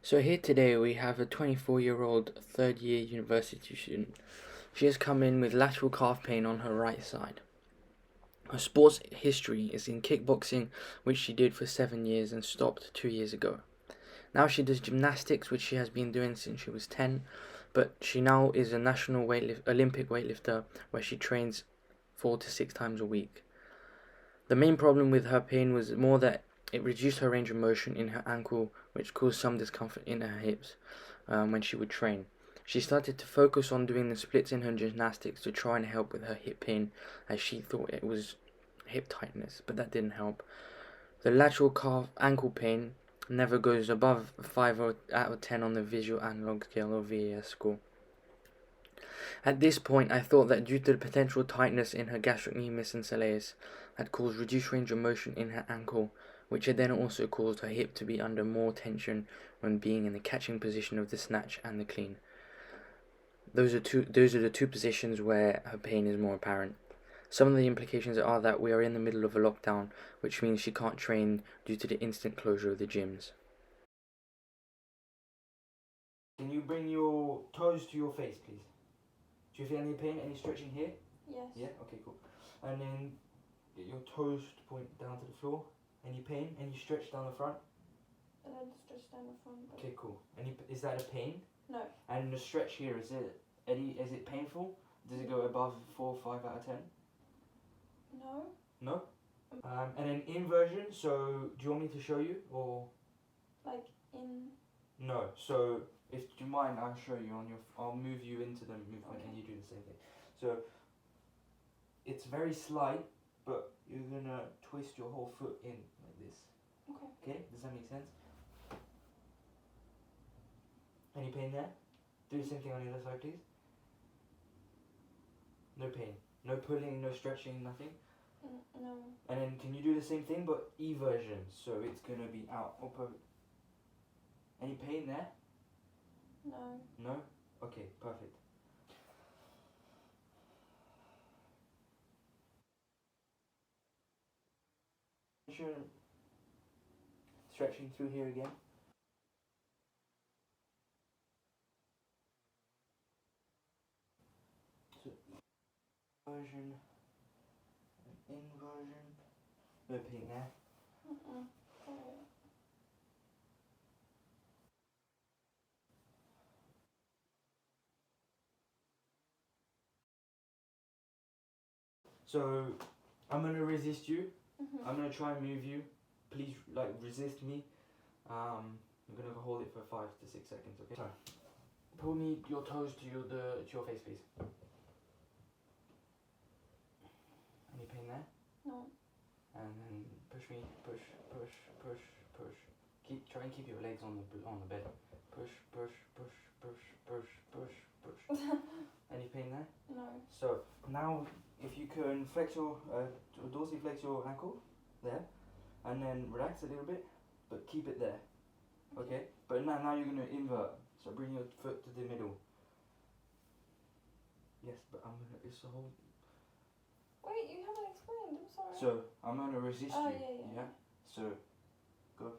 So here today we have a 24-year-old third-year university student. She has come in with lateral calf pain on her right side. Her sports history is in kickboxing, which she did for 7 years and stopped 2 years ago. Now she does gymnastics, which she has been doing since she was 10, but she now is a national Olympic weightlifter where she trains 4 to 6 times a week. The main problem with her pain was more that it reduced her range of motion in her ankle, which caused some discomfort in her hips when she would train. She started to focus on doing the splits in her gymnastics to try and help with her hip pain, as she thought it was hip tightness, but that didn't help. The lateral calf ankle pain never goes above 5 out of 10 on the visual analog scale or VAS score. At this point, I thought that due to the potential tightness in her gastrocnemius and soleus had caused reduced range of motion in her ankle, which had then also caused her hip to be under more tension when being in the catching position of the snatch and the clean. Those are the two positions where her pain is more apparent. Some of the implications are that we are in the middle of a lockdown, which means she can't train due to the instant closure of the gyms. Can you bring your toes to your face, please? Do you feel any pain, any stretching here? Yes. Yeah? Okay, cool. And then get your toes to point down to the floor. Any pain? Any stretch down the front? A little stretch down the front. But Okay, cool. Is that a pain? no. And the stretch here, is it painful? Does it go above 4 or 5 out of 10? No. No? And then inversion, so do you want me to show you or? Like in. No, so if do you mind, I'll show you I'll move you into the movement Okay. and you do the same thing. So it's very slight, but you're gonna twist your whole foot in like this. Okay. Okay, does that make sense? Any pain there? Do the same thing on the other side, please. No pain, no pulling, no stretching, nothing. No. And then can you do the same thing but eversion? So it's gonna be out. Oh, perfect. Any pain there? No. No? Okay, perfect. Stretching through here again. So eversion and inversion. No pain there. Sorry. So I'm gonna resist you. Mhm. I'm gonna try and move you. Please, like, resist me. I'm gonna hold it for 5 to 6 seconds. Okay. Sorry. Pull me your toes to your face, please. Any pain there? No. And then push me. Push. Push. Push. Push. Try and keep your legs on the bed. Push. Push. Push. Push. Push. Push. Push. Any pain there? No. So now, if you can dorsiflex your ankle there, and then relax a little bit, but keep it there. Okay. But now you're gonna invert. So bring your foot to the middle. Yes, but it's a whole. Wait, you haven't explained. I'm sorry. So I'm gonna resist Oh, you. yeah. So go.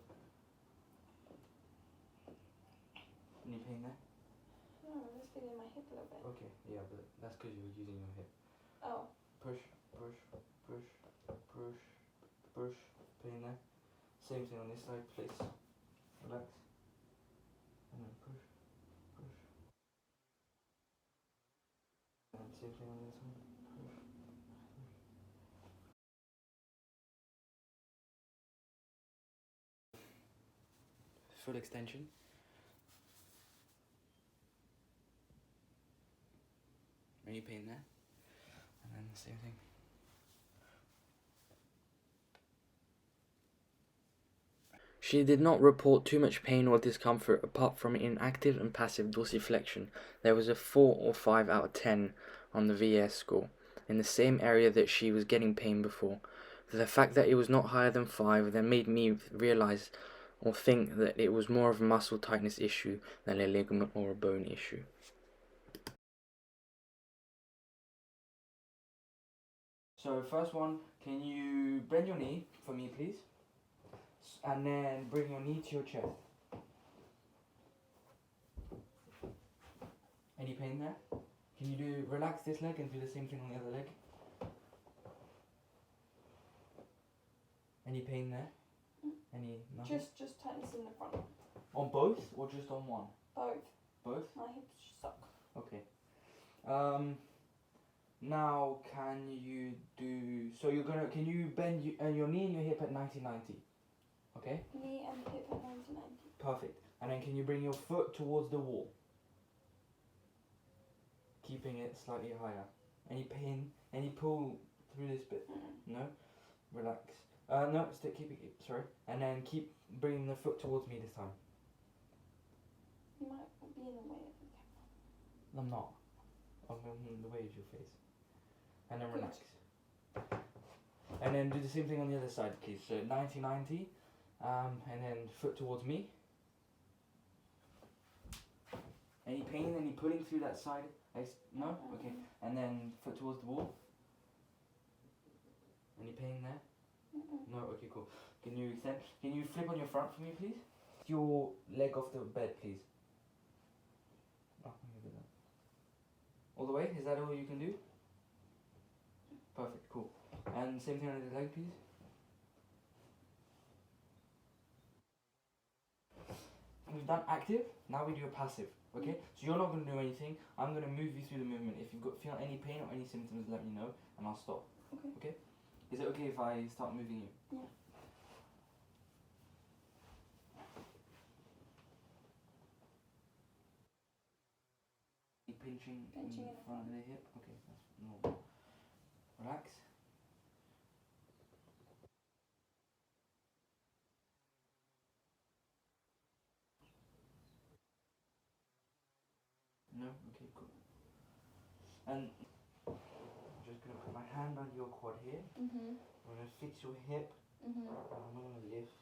Any pain there? No, I'm just feeling my hip a little bit. Okay. Yeah, but that's because you're using your hip. Oh. Push. Push. Push. Push. Push. Pain there. Same thing on this side, please. Relax. And then push. Push. And same thing on this one. Push. Full extension. Any pain there? And then the same thing. She did not report too much pain or discomfort apart from inactive and passive dorsiflexion. There was a 4 or 5 out of 10 on the VS score, in the same area that she was getting pain before. The fact that it was not higher than 5 then made me realize or think that it was more of a muscle tightness issue than a ligament or a bone issue. So first one, can you bend your knee for me, please? And then bring your knee to your chest. Any pain there? Can you relax this leg and do the same thing on the other leg? Any pain there? Any nothing? Just tightness in the front. On both or just on one? Both. Both? My hips suck. Okay. Now can you do? So can you bend your knee and your hip at 90-90? Okay. Knee and hip at 90-90. Perfect. And then can you bring your foot towards the wall? Keeping it slightly higher. Any pain? Any pull through this bit? No? Relax. No, keep it, sorry. And then keep bringing the foot towards me this time. You might be in the way of the camera. I'm not. I'm in the way of your face. And then relax. And then do the same thing on the other side, please. So 90-90. And then foot towards me. Any pain? Any pulling through that side? No? Okay. And then foot towards the wall. Any pain there? No? Okay, cool. Can you extend? Can you flip on your front for me, please? Your leg off the bed, please. Oh, let me do that. All the way? Is that all you can do? Perfect, cool. And same thing on the leg, please. We've done active, now we do a passive, okay? So you're not going to do anything, I'm going to move you through the movement. If you feel any pain or any symptoms, let me know and I'll stop. Okay? Is it okay if I start moving you? Yeah. Pinching in in front the front. of the hip? Okay, that's normal. Relax. No? Okay, cool. And I'm just going to put my hand on your quad here. I'm going to fix your hip. And I'm going to lift.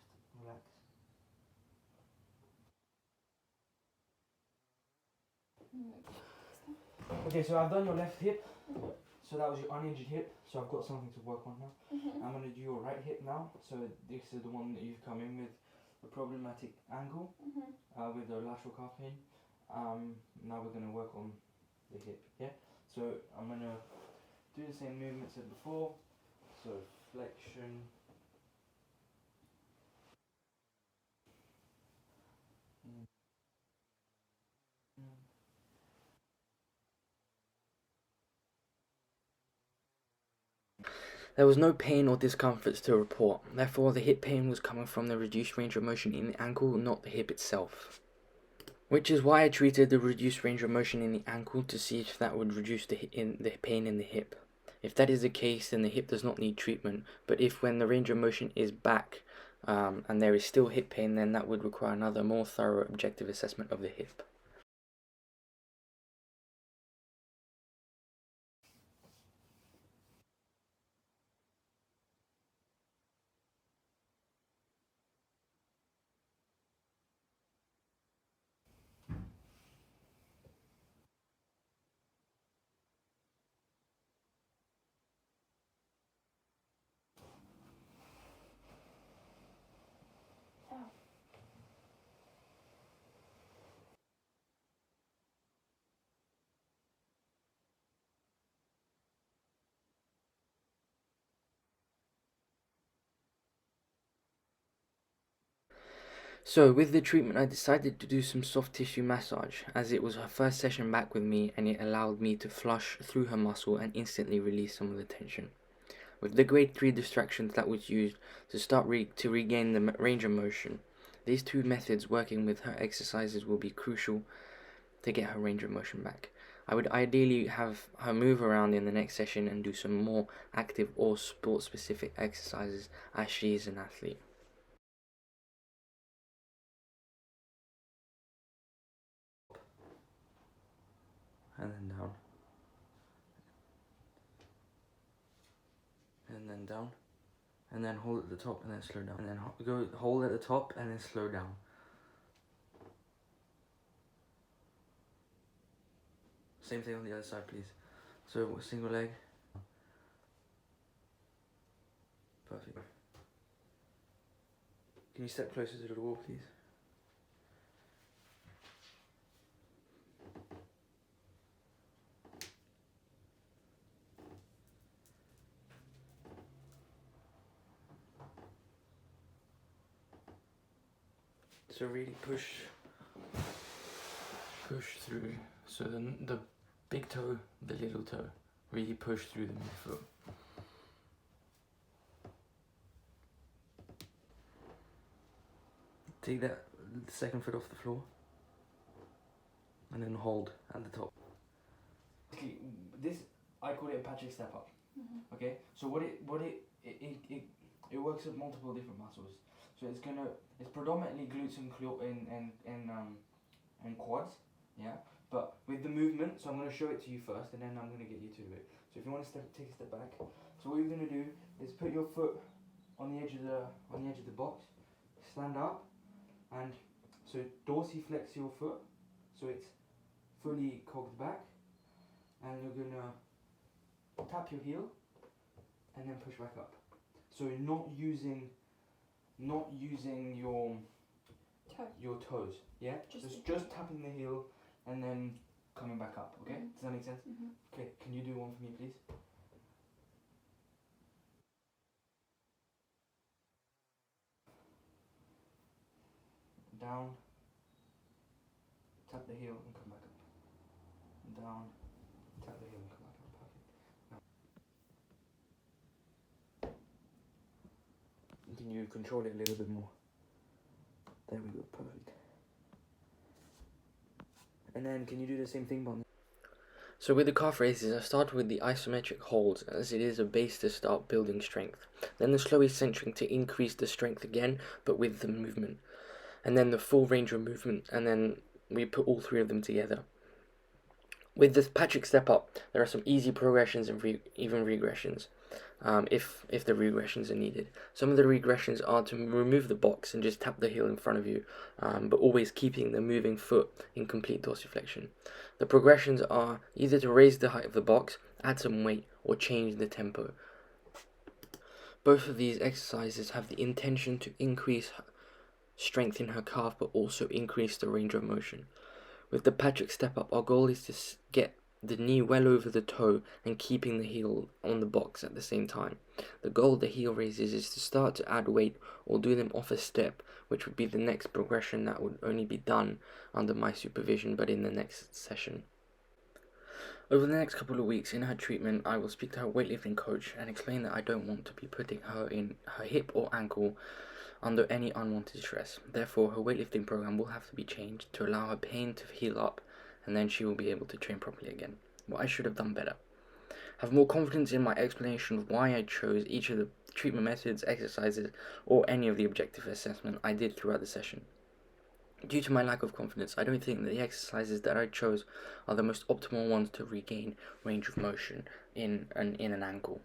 Relax. Okay, so I've done your left hip. So that was your uninjured hip. So I've got something to work on now. I'm going to do your right hip now. So this is the one that you've come in with a problematic ankle with the lateral calf pain. Now we're going to work on the hip, yeah? So I'm going to do the same movements as before. So flexion. There was no pain or discomforts to report, therefore the hip pain was coming from the reduced range of motion in the ankle, not the hip itself. Which is why I treated the reduced range of motion in the ankle to see if that would reduce the pain in the hip. If that is the case, then the hip does not need treatment, but if when the range of motion is back and there is still hip pain, then that would require another more thorough objective assessment of the hip. So with the treatment I decided to do some soft tissue massage, as it was her first session back with me and it allowed me to flush through her muscle and instantly release some of the tension. With the grade 3 distractions that was used to start to regain the range of motion, these two methods working with her exercises will be crucial to get her range of motion back. I would ideally have her move around in the next session and do some more active or sport specific exercises as she is an athlete. And then down. And then down. And then hold at the top and then slow down. And then go hold at the top and then slow down. Same thing on the other side, please. So single leg. Perfect. Can you step closer to the wall, please? So really push through. So the big toe, the little toe, really push through the midfoot. Take that second foot off the floor, and then hold at the top. This, I call it a Patrick step up. Okay, so what it works with multiple different muscles. So it's predominantly glutes and quads, yeah. But with the movement, so I'm gonna show it to you first, and then I'm gonna get you to do it. So if you want to take a step back, so what you're gonna do is put your foot on the edge of the box, stand up, and so dorsiflex your foot, so it's fully cogged back, and you're gonna tap your heel, and then push back up. So you're not using your toes, yeah? Just tapping the heel and then coming back up, okay? Does that make sense? Okay, can you do one for me, please? Down, tap the heel and come back up. Down, tap the heel and come back up. Perfect. Can you control it a little bit more? There we go, perfect. And then can you do the same thing, Bonnie? So with the calf raises, I started with the isometric holds, as it is a base to start building strength. Then the slow eccentric to increase the strength again, but with the movement. And then the full range of movement, and then we put all three of them together. With this Patrick step up, there are some easy progressions and even regressions, if the regressions are needed. Some of the regressions are to remove the box and just tap the heel in front of you, but always keeping the moving foot in complete dorsiflexion. The progressions are either to raise the height of the box, add some weight, or change the tempo. Both of these exercises have the intention to increase strength in her calf, but also increase the range of motion. With the Patrick step up, our goal is to get the knee well over the toe and keeping the heel on the box at the same time. The goal of the heel raises is to start to add weight or do them off a step, which would be the next progression that would only be done under my supervision, but in the next session. Over the next couple of weeks in her treatment, I will speak to her weightlifting coach and explain that I don't want to be putting her in her hip or ankle under any unwanted stress. Therefore, her weightlifting program will have to be changed to allow her pain to heal up, and then she will be able to train properly again. What I should have done better. Have more confidence in my explanation of why I chose each of the treatment methods, exercises, or any of the objective assessment I did throughout the session. Due to my lack of confidence, I don't think that the exercises that I chose are the most optimal ones to regain range of motion in an ankle.